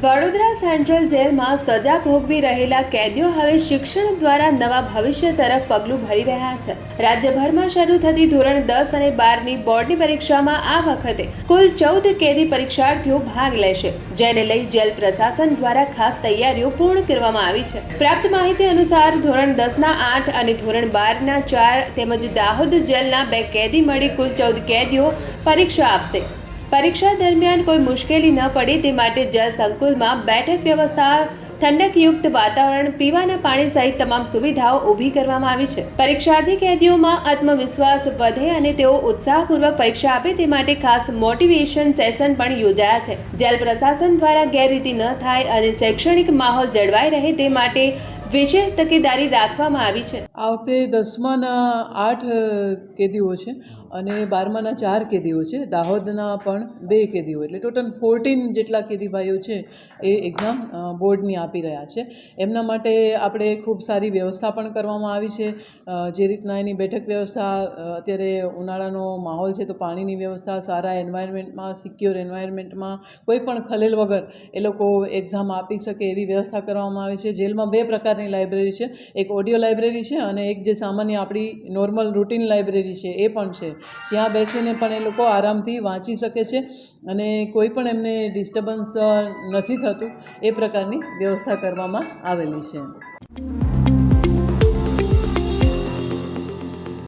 Vadodara central જેલમાં સજા ભોગવી રહેલા કેદીઓ હવે શિક્ષણ દ્વારા નવા ભવિષ્ય તરફ પગલું ભરી રહ્યા છે। રાજ્યભરમાં શરૂ થતી ધોરણ 10 અને 12ની બોર્ડની પરીક્ષામાં આ વખતે કુલ 14 કેદી પરીક્ષાર્થીઓ ભાગ લેશે, જેને લઈ જેલ પ્રશાસન દ્વારા ખાસ તૈયારીઓ પૂર્ણ કરવામાં આવી છે। પ્રાપ્ત માહિતી અનુસાર ધોરણ 10ના 8 અને ધોરણ 12ના 4 તેમજ દાહોદ જેલના 2 કેદી મળી કુલ 14 કેદીઓ પરીક્ષા આપશે। પરીક્ષા દરમિયાન કોઈ મુશ્કેલી ન પડે તે માટે જેલ સંકુલમાં બેઠક વ્યવસ્થા, ઠંડકયુક્ત વાતાવરણ, પીવાના પાણી સહિત તમામ સુવિધાઓ ઊભી કરવામાં આવી છે। પરીક્ષાર્થી કેદીઓમાં આત્મવિશ્વાસ વધે અને તેઓ ઉત્સાહપૂર્વક પરીક્ષા આપે તે માટે ખાસ મોટિવેશન સેશન પણ યોજાયા છે। જેલ પ્રશાસન દ્વારા ગેરરીતિ ન થાય અને શૈક્ષણિક માહોલ જળવાઈ રહે તે માટે વિશેષ તકેદારી રાખવામાં આવી છે। આ વખતે 10માના 8 કેદીઓ છે અને 12માના 4 કેદીઓ છે। દાહોદના પણ 2 કેદીઓ, એટલે ટોટલ 14 જેટલા કેદી ભાઈઓ છે એ એક્ઝામ બોર્ડની આપી રહ્યા છે। એમના માટે આપણે ખૂબ સારી વ્યવસ્થા પણ કરવામાં આવી છે। જે રીતના એની બેઠક વ્યવસ્થા, અત્યારે ઉનાળાનો માહોલ છે તો પાણીની વ્યવસ્થા, સારા એન્વાયરમેન્ટમાં, સિક્યોર એન્વાયરમેન્ટમાં કોઈ પણ ખલેલ વગર એ લોકો એક્ઝામ આપી શકે એવી વ્યવસ્થા કરવામાં આવી છે। જેલમાં 2 પ્રકારની લાઇબ્રેરી છે, એક ઓડિયો લાઇબ્રેરી છે અને એક જે સામાન્ય આપણી નોર્મલ રૂટીન લાઇબ્રેરી છે એ પણ છે, જ્યાં બેસીને પણ એ લોકો આરામથી વાંચી શકે છે અને કોઈ પણ એમને ડિસ્ટર્બન્સ નથી થતું એ પ્રકારની વ્યવસ્થા કરવામાં આવેલી છે।